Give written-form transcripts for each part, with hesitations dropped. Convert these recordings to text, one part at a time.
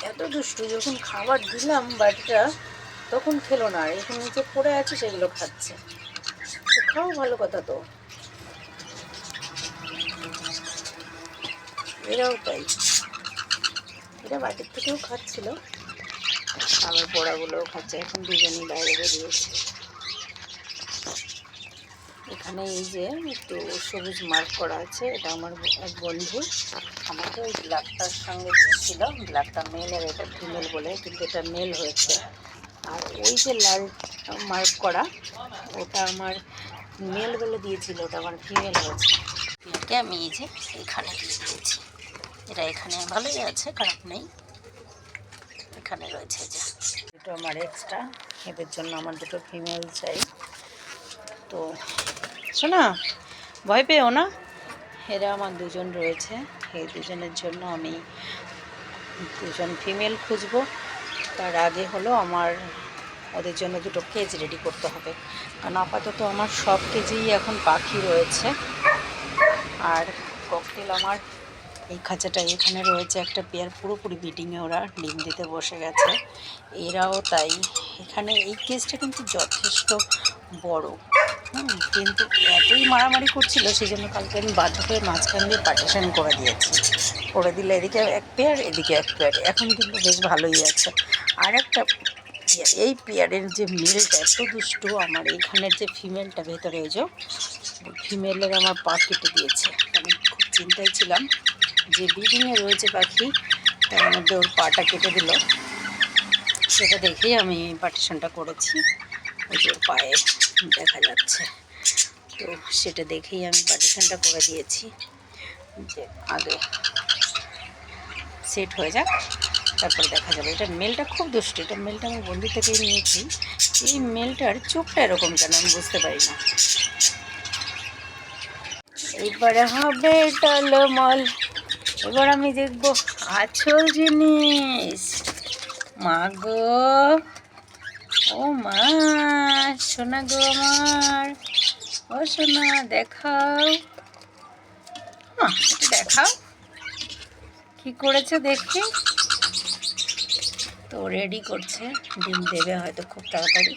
এত দুষ্টু, যখন খাবার দিলাম বাটিটা তখন খেলো না, আর এখন নিচে পড়ে আছে সেগুলো খাচ্ছে। তো খাও, ভালো কথা তো। এরাও তাই, এরা বাটির থেকেও খাচ্ছিল, আবার বড়াগুলোও খাচ্ছে। এখন দুজনই বাইরে বেরিয়েছে। এখানে এই যে একটু সবুজ মার্ক করা আছে, এটা আমার এক বন্ধু আমাকে ওই ব্ল্যাকটার সঙ্গে দিয়েছিল। ব্ল্যাকটা মেল আর এটা ফিমেল বলে, কিন্তু এটা মেল হয়েছে। আর ওই যে লাল মার্ক করা, ওটা আমার মেল বলে দিয়েছিল, ওটা আমার ফিমেল হয়েছে। এটাকে আমি এই যে এখানে দিয়ে দিয়েছি। এটা এখানে ভালোই আছে, খারাপ নেই। এখানে রয়েছে যে দুটো আমার এক্সট্রা, এদের জন্য আমার দুটো ফিমেল চাই। তো শোনা, ভয় পেও না, এরা আমার দুজন রয়েছে। এই দুজনের জন্য আমি দুজন ফিমেল খুঁজবো। তার আগে হলো আমার ওদের জন্য দুটো কেজ রেডি করতে হবে, কারণ আপাতত আমার সব কেজেই এখন পাখি রয়েছে। আর ককটেল আমার এই খাঁচাটা এখানে রয়েছে একটা পেয়ার, পুরোপুরি ব্রিডিংয়ে ওরা ডিম দিতে বসে গেছে। এরাও তাই। এখানে এই কেজটা কিন্তু যথেষ্ট বড়, কিন্তু এতই মারামারি করছিল, সেই জন্য কালকে আমি বাধ্য করে মাঝখান দিয়ে পার্টিশন করে দিয়েছি। করে দিলে এদিকে এক পেয়ার, এদিকে এক পেয়ার। এখন কিন্তু বেশ ভালোই আছে। আর একটা পেয়ার, এই পেয়ারের যে মেলটা এত দুষ্টু, আমার এইখানের যে ফিমেলটা ভেতরে এই যে ফিমেলের আমার পা কেটে দিয়েছে। আমি খুব চিন্তায় ছিলাম যে ব্রিডিংয়ে রয়েছে পাখি, তার মধ্যে ওর পাটা কেটে দিল। সেটা দেখেই আমি পার্টিশনটা করেছি। ওই যে ওর পায়ে দেখা যাচ্ছে, তো সেটা দেখেই আমি পার্টিশনটা করে দিয়েছি যে আগে সেট হয়ে যাক, তারপরে দেখা যাবে। এটার মেলটা খুব দুষ্ট, এটার মেলটা আমি বন্ধু থেকেই নিয়েছি। এই মেলটার চোখটা এরকম কেন আমি বুঝতে পারি না। এইবারে হবে টলমল, এবার আমি দেখবো আসল জিনিস। মা গো, ও মা, সোনা গো আমার, ও সোনা দেখাও, একটু দেখাও কি করেছে দেখি। তো রেডি করছে, ডিম দেবে হয়তো খুব তাড়াতাড়ি।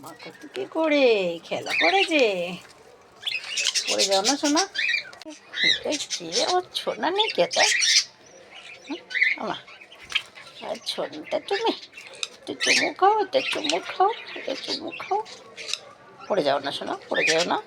মা কত কি করে খেলা করে যে, পড়ে যাও না সোনা। কে ওর ছোনা নেই কেতা, আমার আর ছোনটা তুমি, একটু চুমু খাও, এটা চুমু খাও, এটা চুমু খাও। পড়ে যাও না সোনা, পড়ে যাও না।